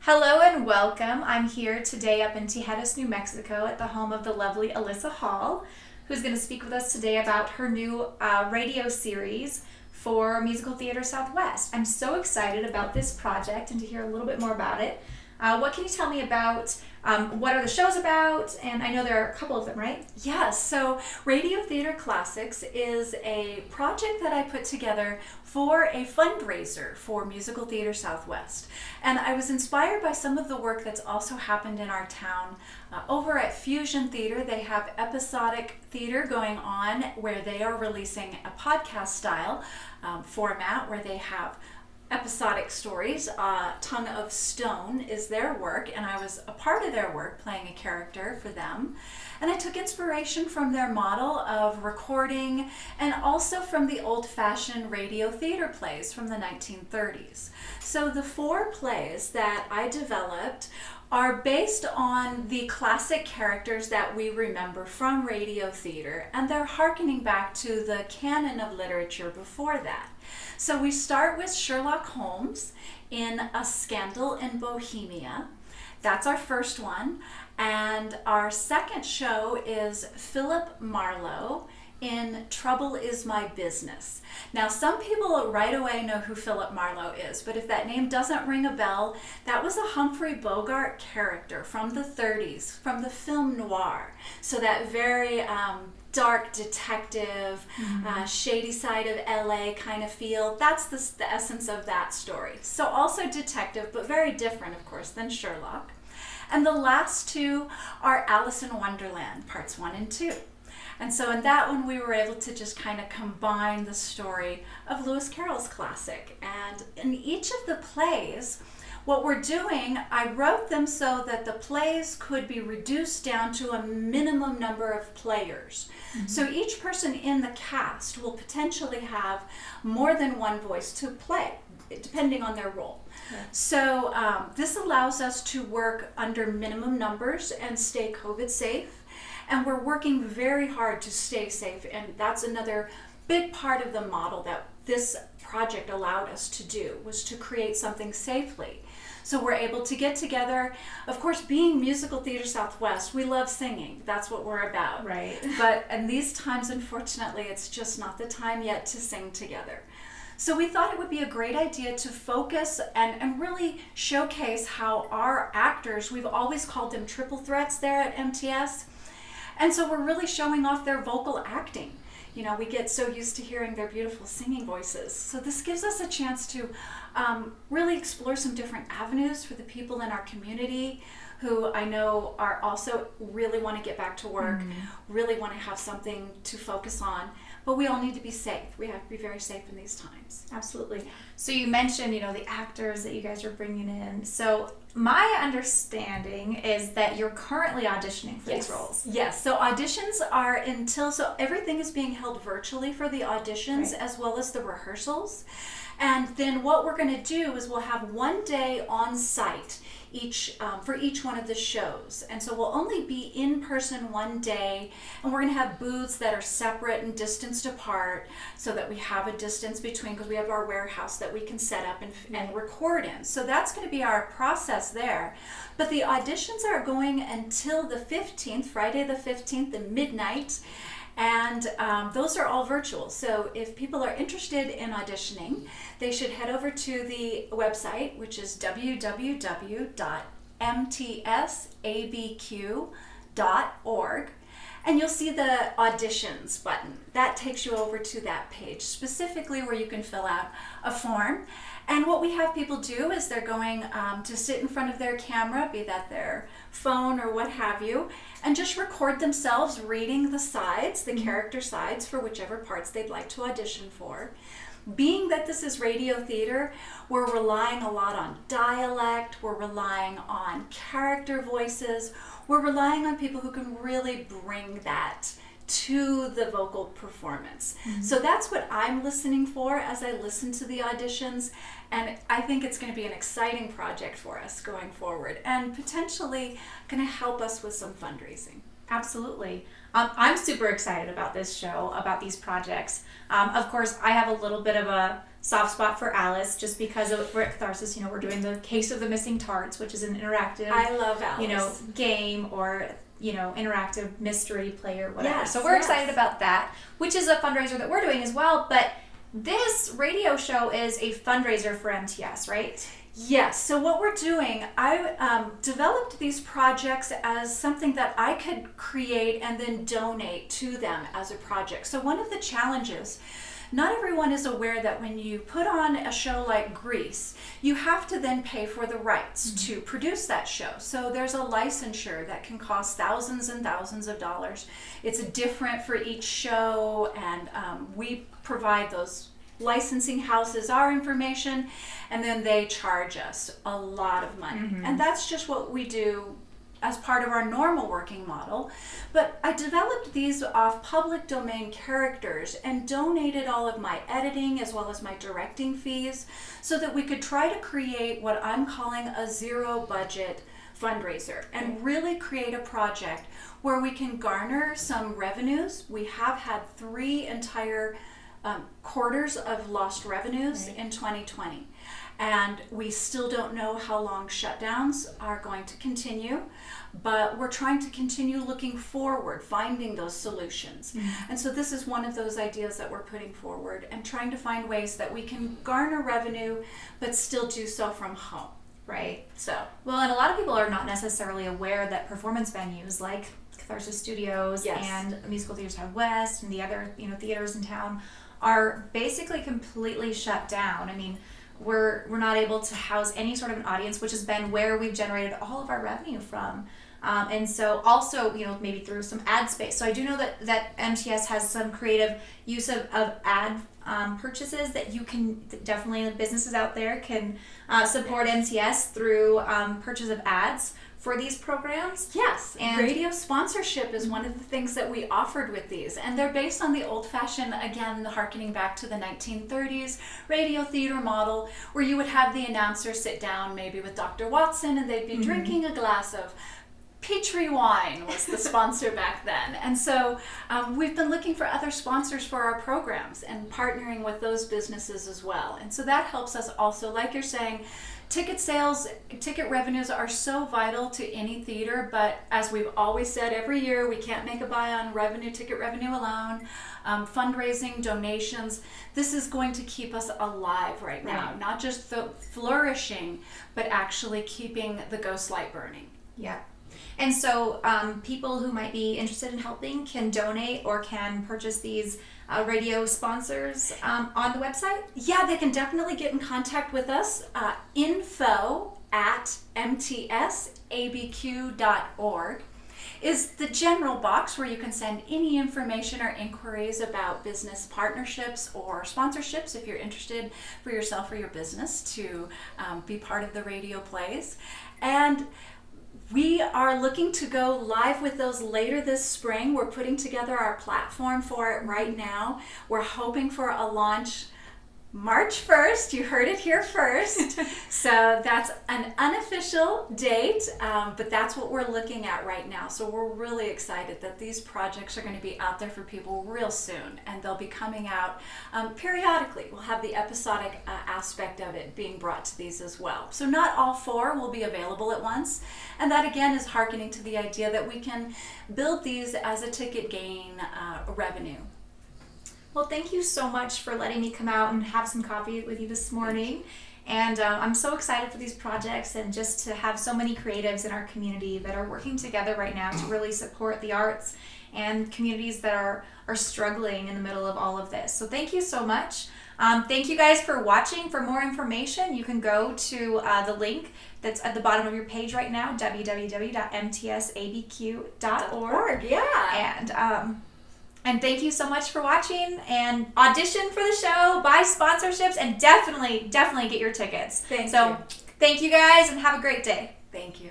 Hello and welcome. I'm here today up in Tijeras, New Mexico at the home of the lovely Alissa Hall, who's going to speak with us today about her new radio series for Musical Theater Southwest. I'm so excited about this project and to hear a little bit more about it. What can you tell me about what are the shows about? And I know there are a couple of them, right? Yes, so Radio Theater Classics is a project that I put together for a fundraiser for Musical Theater Southwest. And I was inspired by some of the work that's also happened in our town. Over at Fusion Theater, they have episodic theater going on where they are releasing a podcast style format where they have episodic stories. Tongue of Stone is their work, and I was a part of their work playing a character for them. And I took inspiration from their model of recording and also from the old-fashioned radio theater plays from the 1930s. So the 4 plays that I developed are based on the classic characters that we remember from radio theater, and they're hearkening back to the canon of literature before that. So we start with Sherlock Holmes in A Scandal in Bohemia. That's our first one. And our second show is Philip Marlowe in Trouble Is My Business. Now, some people right away know who Philip Marlowe is, but if that name doesn't ring a bell, that was a Humphrey Bogart character from the 30s, from the film noir. So that very dark detective, shady side of LA kind of feel. That's the essence of that story. So also detective, but very different, of course, than Sherlock. And the last 2 are Alice in Wonderland, parts 1 and 2. And so in that one, we were able to just kind of combine the story of Lewis Carroll's classic. And in each of the plays, what we're doing, I wrote them so that the plays could be reduced down to a minimum number of players. Mm-hmm. So each person in the cast will potentially have more than one voice to play, depending on their role. Yeah. So this allows us to work under minimum numbers and stay COVID safe. And we're working very hard to stay safe. And that's another big part of the model that this project allowed us to do, was to create something safely. So we're able to get together. Of course, being Musical Theater Southwest, we love singing. That's what we're about. Right. But in these times, unfortunately, it's just not the time yet to sing together. So we thought it would be a great idea to focus and really showcase how our actors, we've always called them triple threats there at MTS. And so we're really showing off their vocal acting. You know, we get so used to hearing their beautiful singing voices. So this gives us a chance to really explore some different avenues for the people in our community who I know are also really want to get back to work, really want to have something to focus on. But we all need to be safe. We have to be very safe in these times. Absolutely. So you mentioned, the actors that you guys are bringing in. So my understanding is that you're currently auditioning for these roles. Yes. So auditions are so everything is being held virtually for the auditions, right, as well as the rehearsals. And then what we're going to do is we'll have one day on site for each one of the shows. And so we'll only be in person one day, and we're going to have booths that are separate and distanced apart so that we have a distance between, because we have our warehouse that we can set up and record in. So that's going to be our process there. But the auditions are going until the 15th, Friday the 15th at midnight. And those are all virtual. So if people are interested in auditioning, they should head over to the website, which is www.mtsabq.org. And you'll see the auditions button. That takes you over to that page, specifically where you can fill out a form. And what we have people do is they're going to sit in front of their camera, be that their phone or what have you, and just record themselves reading the sides, the character sides for whichever parts they'd like to audition for. Being that this is radio theater, we're relying a lot on dialect, we're relying on character voices, we're relying on people who can really bring that to the vocal performance. So that's what I'm listening for as I listen to the auditions, and I think it's going to be an exciting project for us going forward and potentially going to help us with some fundraising. Absolutely. I'm super excited about this show, about these projects. Of course, I have a little bit of a soft spot for Alice, just because we're at Katharsis. We're doing the Case of the Missing Tarts, which is an interactive, I love Alice. game or interactive mystery play or whatever. Yes, so we're yes. excited about that, which is a fundraiser that we're doing as well. But this radio show is a fundraiser for MTS, right? Yes. So what we're doing, I developed these projects as something that I could create and then donate to them as a project. So one of the challenges, not everyone is aware that when you put on a show like Grease, you have to then pay for the rights to produce that show. So there's a licensure that can cost thousands and thousands of dollars. It's different for each show, and we provide those licensing houses our information, and then they charge us a lot of money. And that's just what we do as part of our normal working model. But I developed these off public domain characters and donated all of my editing as well as my directing fees so that we could try to create what I'm calling a zero budget fundraiser and really create a project where we can garner some revenues. We have had 3 entire quarters of lost revenues in 2020. And we still don't know how long shutdowns are going to continue, but we're trying to continue looking forward, finding those solutions. And so this is one of those ideas that we're putting forward and trying to find ways that we can garner revenue, but still do so from home. Right. So, Well, and a lot of people are not necessarily aware that performance venues like Katharsis Studios Yes. and Musical Theater Southwest and the other theaters in town are basically completely shut down. I mean, we're not able to house any sort of an audience, which has been where we've generated all of our revenue from. And so also, maybe through some ad space. So I do know that MTS has some creative use of ad purchases that you can definitely, businesses out there can support MTS through purchase of ads for these programs. yes, And- radio sponsorship is one of the things that we offered with these. And they're based on the old-fashioned, again, harkening back to the 1930s radio theater model, where you would have the announcer sit down maybe with Dr. Watson and they'd be drinking a glass of Petri wine was the sponsor back then. And so we've been looking for other sponsors for our programs and partnering with those businesses as well. And so that helps us also, like you're saying, ticket sales, ticket revenues are so vital to any theater, but as we've always said every year, we can't make a buy on ticket revenue alone. Fundraising, donations, this is going to keep us alive right now. Right. Not just flourishing, but actually keeping the ghost light burning. Yeah. And so people who might be interested in helping can donate or can purchase these radio sponsors on the website? Yeah, they can definitely get in contact with us. info@mtsabq.org is the general box where you can send any information or inquiries about business partnerships or sponsorships if you're interested for yourself or your business to be part of the radio plays. And we are looking to go live with those later this spring. We're putting together our platform for it right now. We're hoping for a launch March 1st. You heard it here first. So that's an unofficial date, but that's what we're looking at right now. So we're really excited that these projects are going to be out there for people real soon, and they'll be coming out periodically. We'll have the episodic aspect of it being brought to these as well. So not all 4 will be available at once, and that again is hearkening to the idea that we can build these as a ticket gain revenue. Well, thank you so much for letting me come out and have some coffee with you this morning. And I'm so excited for these projects and just to have so many creatives in our community that are working together right now to really support the arts and communities that are struggling in the middle of all of this. So thank you so much. Thank you guys for watching. For more information, you can go to the link that's at the bottom of your page right now, www.mtsabq.org. Yeah. And thank you so much for watching, and audition for the show, buy sponsorships, and definitely get your tickets. Thank you. you. Thank you guys, and have a great day. Thank you.